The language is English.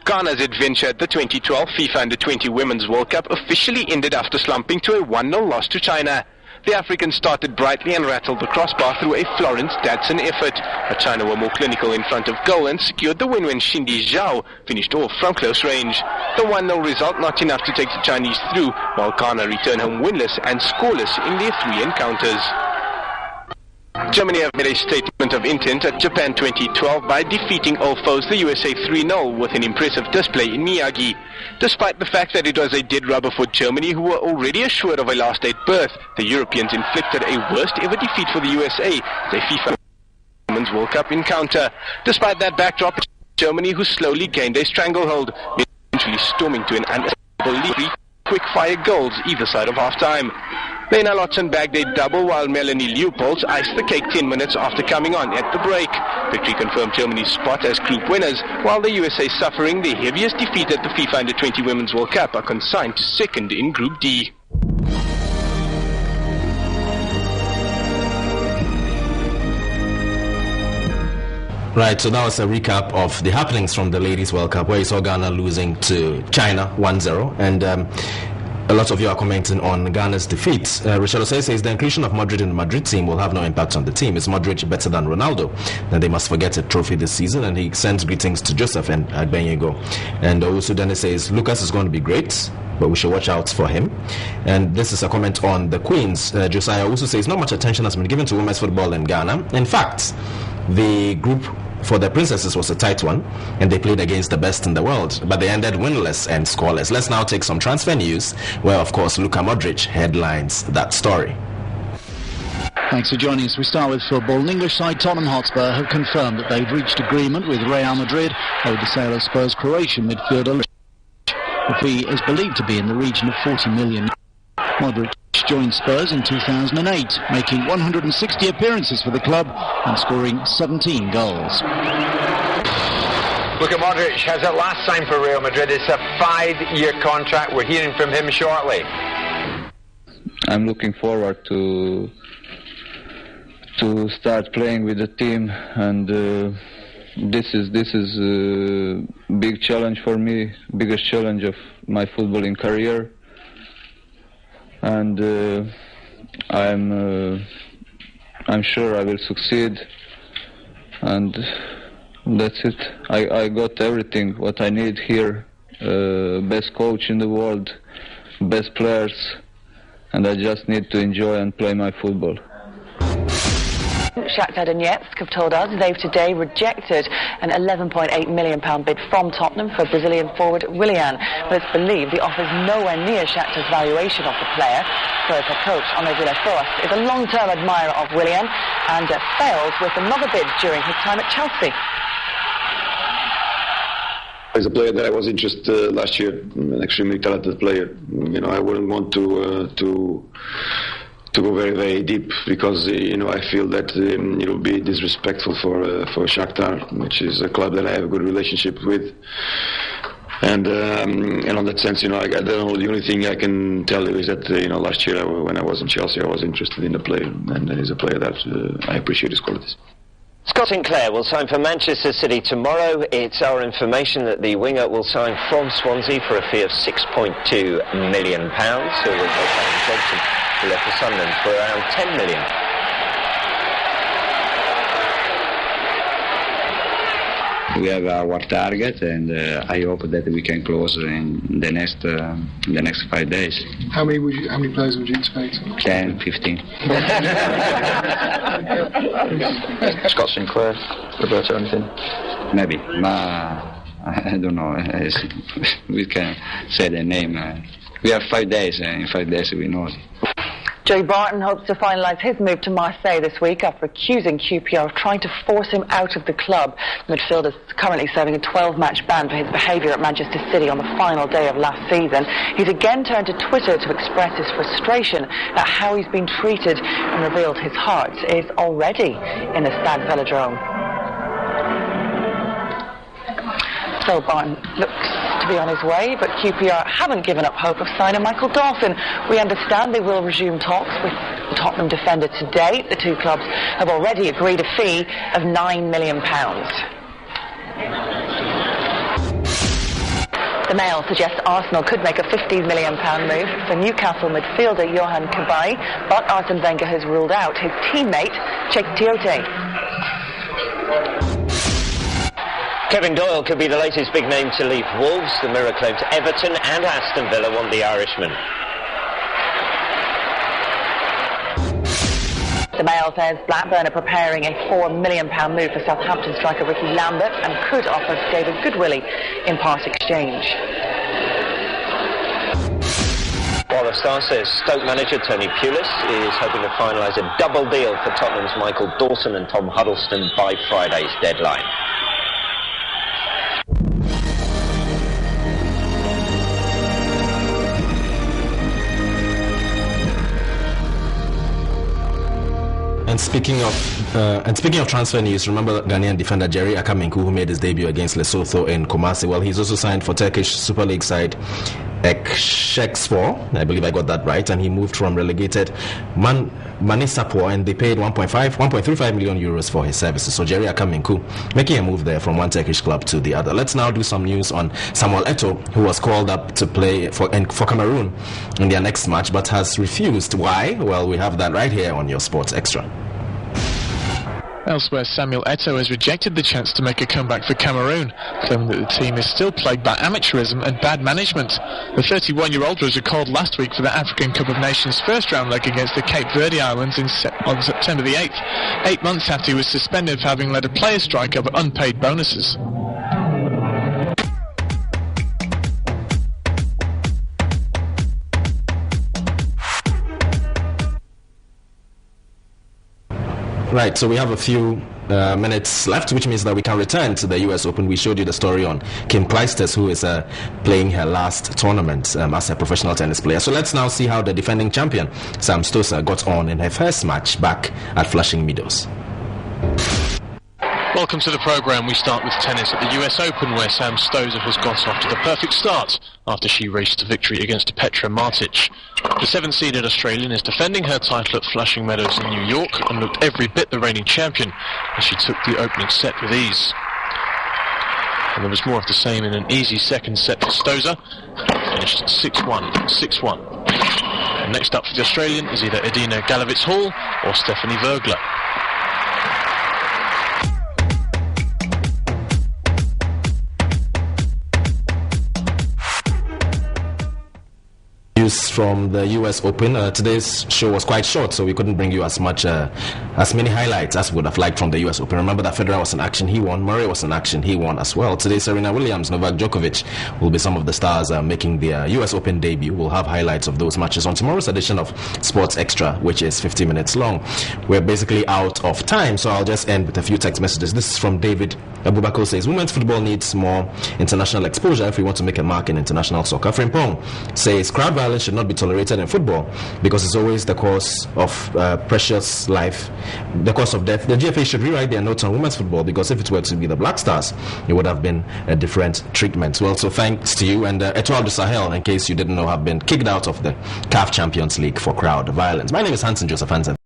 Ghana's adventure at the 2012 FIFA Under-20 Women's World Cup officially ended after slumping to a 1-0 loss to China. The Africans started brightly and rattled the crossbar through a Florence Dadson effort, but China were more clinical in front of goal and secured the win when Shindi Zhao finished off from close range. The 1-0 result not enough to take the Chinese through, while Ghana returned home winless and scoreless in their 3 encounters. Germany have made a statement of intent at Japan 2012 by defeating all foes the USA 3-0 with an impressive display in Miyagi. Despite the fact that it was a dead rubber for Germany, who were already assured of a last 8 berth, the Europeans inflicted a worst ever defeat for the USA at a FIFA Women's World Cup encounter. Despite that backdrop, Germany, who slowly gained a stranglehold, eventually storming to an unacceptable lead, quick-fire goals either side of half-time. Lena Lotzen bagged a double while Melanie Leupolz iced the cake 10 minutes after coming on at the break. Victory confirmed Germany's spot as group winners, while the USA, suffering the heaviest defeat at the FIFA Under-20 Women's World Cup, are consigned to second in Group D. Right, so that was a recap of the happenings from the Ladies World Cup, where you saw Ghana losing to China 1-0, and a lot of you are commenting on Ghana's defeat. Richard Osei says the inclusion of Modric in the Madrid team will have no impact on the team. Is Modric better than Ronaldo? Then they must forget a trophy this season, and he sends greetings to Joseph and Agbenyego. And also Dennis says Lucas is going to be great, but we should watch out for him. And this is a comment on the Queens. Josiah also says not much attention has been given to women's football in Ghana. In fact, the group for the Princesses was a tight one, and they played against the best in the world, but they ended winless and scoreless. Let's now take some transfer news, where of course Luka Modric headlines that story. Thanks for joining us. We start with football. An English side, Tottenham Hotspur, have confirmed that they've reached agreement with Real Madrid over the sale of Spurs' Croatian midfielder. The fee is believed to be in the region of 40 million. Modric joined Spurs in 2008, making 160 appearances for the club and scoring 17 goals. Look at Modric, has it last signed for Real Madrid. It's a 5-year contract. We're hearing from him shortly. I'm looking forward to start playing with the team, and this is a big challenge for me, biggest challenge of my footballing career. And I'm sure I will succeed, and that's it. I got everything what I need here, best coach in the world, best players, and I just need to enjoy and play my football. Shakhtar Donetsk have told us they've today rejected an £11.8 million bid from Tottenham for Brazilian forward Willian, but it's believed the offer is nowhere near Shakhtar's valuation of the player. Spurs head coach Andre Villas-Boas is a long-term admirer of Willian and failed with another bid during his time at Chelsea. As a player that I was interested last year, an extremely talented player. You know, I wouldn't want to go very, very deep, because I feel that it will be disrespectful for Shakhtar, which is a club that I have a good relationship with. And on that sense, I don't know. The only thing I can tell you is that last year when I was in Chelsea, I was interested in the player, and he's a player that I appreciate his qualities. Scott Sinclair will sign for Manchester City tomorrow. It's our information that the winger will sign from Swansea for a fee of £6.2 million. So we'll go back to Johnson, who left for Sunderland for around £10 million. We have our target, and I hope that we can close in the next 5 days. How many players would you expect? 10, 15. Scott Sinclair, Roberto, anything? Maybe, but I don't know. We can say the name. We have 5 days, and in 5 days we know. Joey Barton hopes to finalise his move to Marseille this week after accusing QPR of trying to force him out of the club. The midfielder is currently serving a 12-match ban for his behaviour at Manchester City on the final day of last season. He's again turned to Twitter to express his frustration at how he's been treated and revealed his heart is already in the Stade Velodrome. So Barton looks to be on his way, but QPR haven't given up hope of signing Michael Dawson. We understand they will resume talks with the Tottenham defender today. The two clubs have already agreed a fee of £9 million. The Mail suggests Arsenal could make a £15 million move for Newcastle midfielder Johan Cabaye, but Arsene Wenger has ruled out his teammate Cheick Tiote. Kevin Doyle could be the latest big name to leave Wolves. The Mirror claims Everton and Aston Villa want the Irishman. The Mail says Blackburn are preparing a £4 million move for Southampton striker Ricky Lambert and could offer David Goodwillie in part exchange. While the Star says Stoke manager Tony Pulis is hoping to finalise a double deal for Tottenham's Michael Dawson and Tom Huddleston by Friday's deadline. And speaking of transfer news, remember Ghanaian defender Jerry Akaminku, who made his debut against Lesotho in Kumasi. Well, he's also signed for Turkish Super League side Xtra, I believe I got that right, and he moved from relegated Manisapo, and they paid 1.35 million euros for his services. So Jerry Akaminku making a move there from one Turkish club to the other. Let's now do some news on Samuel Eto'o, who was called up to play for Cameroon in their next match, but has refused. Why? Well, we have that right here on your Sports Extra. Elsewhere, Samuel Eto'o has rejected the chance to make a comeback for Cameroon, claiming that the team is still plagued by amateurism and bad management. The 31-year-old was recalled last week for the African Cup of Nations first round leg against the Cape Verde Islands on September the 8th, 8 months after he was suspended for having led a player strike over unpaid bonuses. Right, so we have a few minutes left, which means that we can return to the US Open. We showed you the story on Kim Clijsters, who is playing her last tournament as a professional tennis player. So let's now see how the defending champion, Sam Stosur, got on in her first match back at Flushing Meadows. Welcome to the programme. We start with tennis at the US Open, where Sam Stosur has got off to the perfect start after she raced to victory against Petra Martic. The 7th-seeded Australian is defending her title at Flushing Meadows in New York and looked every bit the reigning champion as she took the opening set with ease. And there was more of the same in an easy second set for Stosur, finished 6-1, 6-1. And next up for the Australian is either Edina Galavitz-Hall or Stephanie Vögler. From the US Open. Today's show was quite short, so we couldn't bring you as many highlights as we would have liked from the US Open. Remember that Federer was in action, he won. Murray was in action, he won as well. Today, Serena Williams, Novak Djokovic will be some of the stars making their US Open debut. We'll have highlights of those matches on tomorrow's edition of Sports Extra, which is 50 minutes long. We're basically out of time, so I'll just end with a few text messages. This is from David Abubakar, says women's football needs more international exposure if we want to make a mark in international soccer. Frimpong says crowd violence should not be tolerated in football because it's always the cause of precious life, the cause of death. The GFA should rewrite their notes on women's football, because if it were to be the Black Stars, it would have been a different treatment. Well, so thanks to you. And Etoile du Sahel, in case you didn't know, have been kicked out of the CAF Champions League for crowd violence. My name is Hansen Joseph Hansen.